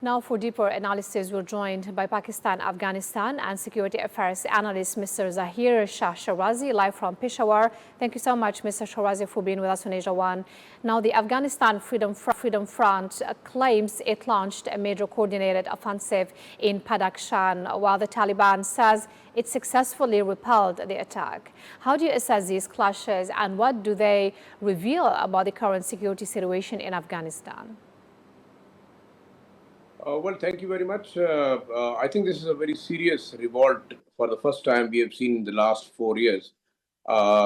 Now, for deeper analysis, we're joined by Pakistan, Afghanistan and security affairs analyst Mr. Zahir Shah Sherazi, live from Peshawar. Thank you so much, Mr. Sherazi, for being with us on Asia One. Now, the Afghanistan Freedom Front claims it launched a major coordinated offensive in Badakhshan, while the Taliban says it successfully repelled the attack. How do you assess these clashes, and what do they reveal about the current security situation in Afghanistan? Well, thank you very much. I think this is a very serious revolt for the first time we have seen in the last 4 years,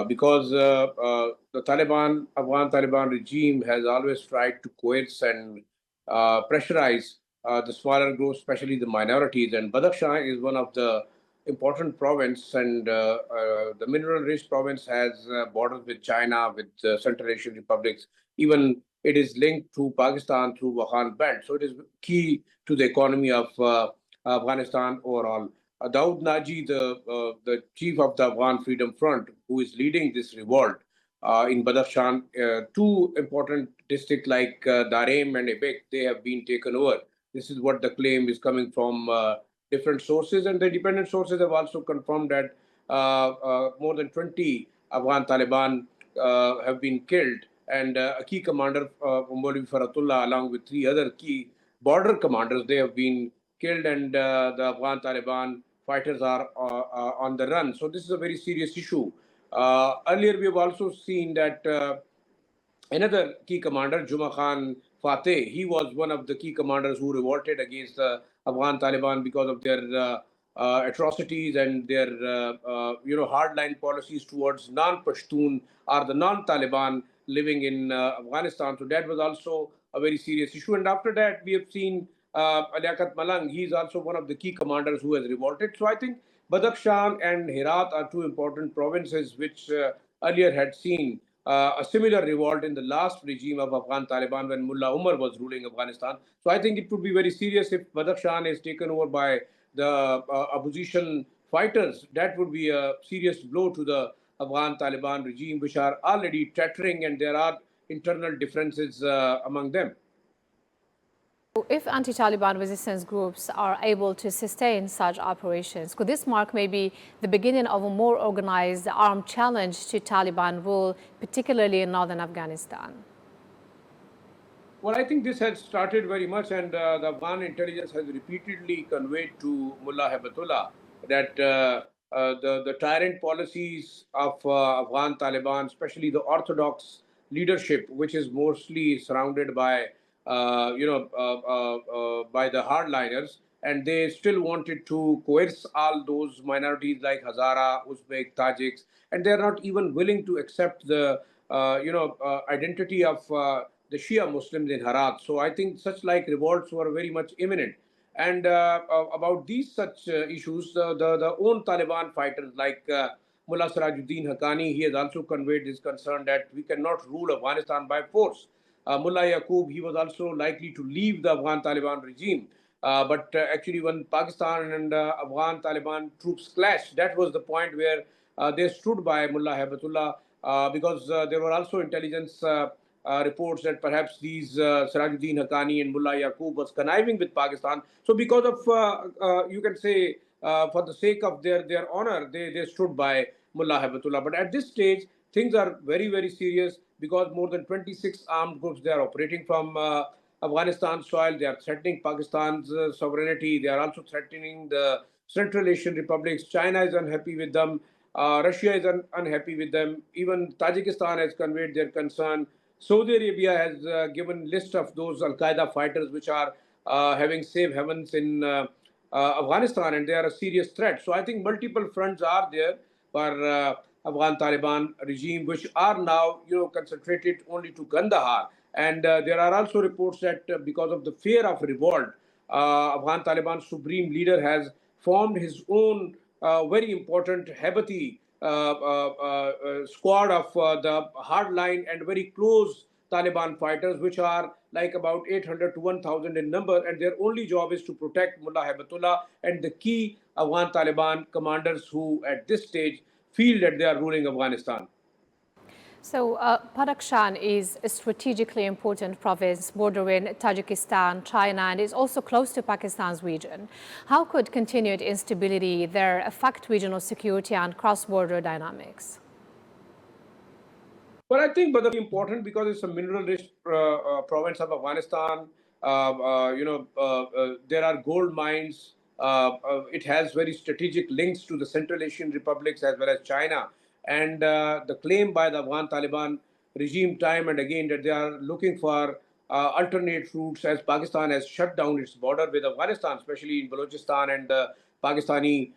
because the Afghan Taliban regime has always tried to coerce and pressurize the smaller groups, especially the minorities. And Badakhshan is one of the important province, and the mineral-rich province has borders with China, with Central Asian republics. Even it is linked to Pakistan through Wakhan Belt. So it is key to the economy of Afghanistan overall. Dawood Naji, the chief of the Afghan Freedom Front, who is leading this revolt in Badakhshan, two important districts like Darem and Ebek, they have been taken over. This is what the claim is coming from different sources, and the independent sources have also confirmed that more than 20 Afghan Taliban have been killed, and a key commander, Maulvi Faratullah, along with three other key border commanders, they have been killed, and the Afghan Taliban fighters are on the run. So this is a very serious issue. Earlier, we have also seen that another key commander, Juma Khan Fateh, he was one of the key commanders who revolted against the Afghan Taliban because of their atrocities and their hardline policies towards non-Pashtun or the non-Taliban living in Afghanistan. So that was also a very serious issue. And after that, we have seen Aliakat Malang. He is also one of the key commanders who has revolted. So I think Badakhshan and Herat are two important provinces which earlier had seen a similar revolt in the last regime of Afghan Taliban when Mullah Umar was ruling Afghanistan. So I think it would be very serious if Badakhshan is taken over by the opposition fighters. That would be a serious blow to the Afghan Taliban regime, which are already teetering, and there are internal differences among them. If anti-Taliban resistance groups are able to sustain such operations, could this mark maybe the beginning of a more organized armed challenge to Taliban rule, particularly in northern Afghanistan? Well, I think this has started very much, and the Afghan intelligence has repeatedly conveyed to Mullah Hibatullah that the tyrant policies of Afghan Taliban, especially the orthodox leadership, which is mostly surrounded by by the hardliners, and they still wanted to coerce all those minorities like Hazara, Uzbek, Tajiks, and they are not even willing to accept the identity of the Shia Muslims in Herat. So I think such like revolts were very much imminent. And about these such issues, the own Taliban fighters like Mullah Sirajuddin Haqqani, he has also conveyed his concern that we cannot rule Afghanistan by force. Mullah Yaqub, he was also likely to leave the Afghan Taliban regime. But actually, when Pakistan and Afghan Taliban troops clashed, that was the point where they stood by Mullah Hibatullah, because there were also intelligence reports that perhaps these Sirajuddin Haqqani and Mullah Yaqub was conniving with Pakistan. So because of, you can say, for the sake of their honor, they stood by Mullah Hibatullah. But at this stage, things are very, very serious because more than 26 armed groups, they are operating from Afghanistan soil. They are threatening Pakistan's sovereignty. They are also threatening the Central Asian republics. China is unhappy with them. Russia is unhappy with them. Even Tajikistan has conveyed their concern. Saudi Arabia has given list of those Al-Qaeda fighters which are having safe havens in Afghanistan, and they are a serious threat. So I think multiple fronts are there for Afghan Taliban regime, which are now concentrated only to Kandahar. And there are also reports that because of the fear of revolt, Afghan Taliban supreme leader has formed his own very important Hebati squad of the hardline and very close Taliban fighters, which are like about 800 to 1,000 in number, and their only job is to protect Mullah Hibatullah and the key Afghan Taliban commanders who, at this stage, feel that they are ruling Afghanistan. So, Badakhshan is a strategically important province bordering Tajikistan, China, and is also close to Pakistan's region. How could continued instability there affect regional security and cross-border dynamics? Well, I think, but important because it's a mineral-rich province of Afghanistan. There are gold mines. It has very strategic links to the Central Asian republics as well as China. And the claim by the Afghan Taliban regime time and again that they are looking for alternate routes as Pakistan has shut down its border with Afghanistan, especially in Balochistan and the Pakistani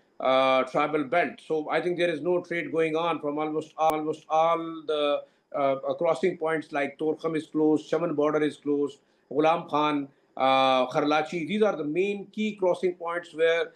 tribal belt. So I think there is no trade going on from almost all the crossing points like Torkham is closed, Chaman border is closed, Ghulam Khan, Kharlachi. These are the main key crossing points where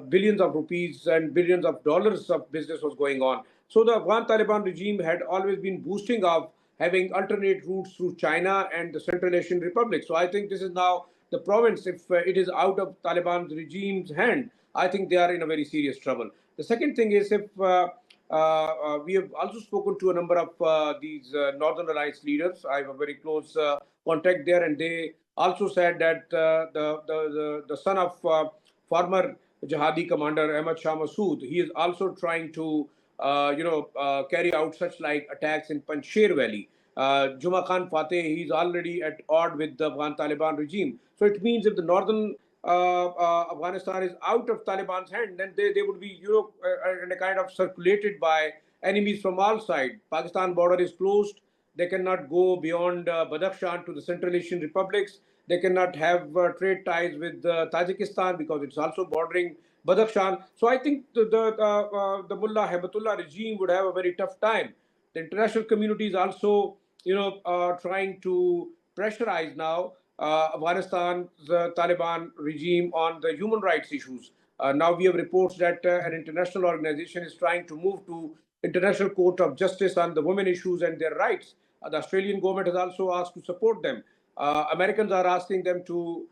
billions of rupees and billions of dollars of business was going on. So the Afghan Taliban regime had always been boosting of having alternate routes through China and the Central Asian Republic. So I think this is now the province, if it is out of Taliban's regime's hand, I think they are in a very serious trouble. The second thing is if we have also spoken to a number of these Northern Alliance leaders. I have a very close contact there, and they also said that the son of former jihadi commander Ahmad Shah Massoud, he is also trying to carry out such like attacks in Panjshir Valley. Juma Khan Fateh, he's already at odd with the Afghan Taliban regime. So it means if the northern Afghanistan is out of Taliban's hand, then they would be, in a kind of circulated by enemies from all sides. Pakistan border is closed. They cannot go beyond Badakhshan to the Central Asian republics. They cannot have trade ties with Tajikistan because it's also bordering Badakhshan. So I think the Mullah Haibatullah regime would have a very tough time. The international community is also, trying to pressurize now Afghanistan's Taliban regime on the human rights issues. Now we have reports that an international organization is trying to move to International Court of Justice on the women issues and their rights. The Australian government has also asked to support them. Americans are asking them to,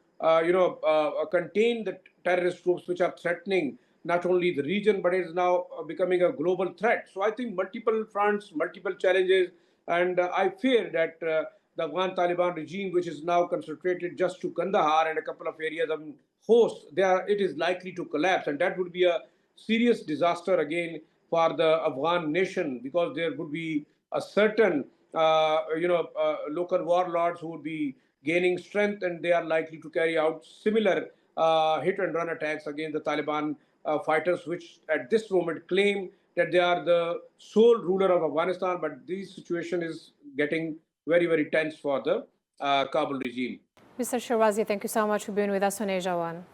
contain the terrorist groups which are threatening not only the region but is now becoming a global threat. So I think multiple fronts, multiple challenges, and I fear that the Afghan Taliban regime, which is now concentrated just to Kandahar and a couple of areas of host, it is likely to collapse, and that would be a serious disaster again for the Afghan nation because there would be a certain, local warlords who would be gaining strength, and they are likely to carry out similar hit and run attacks against the Taliban fighters, which at this moment claim that they are the sole ruler of Afghanistan. But this situation is getting very, very tense for the Kabul regime. Mr. Sherazi, thank you so much for being with us on Asia One.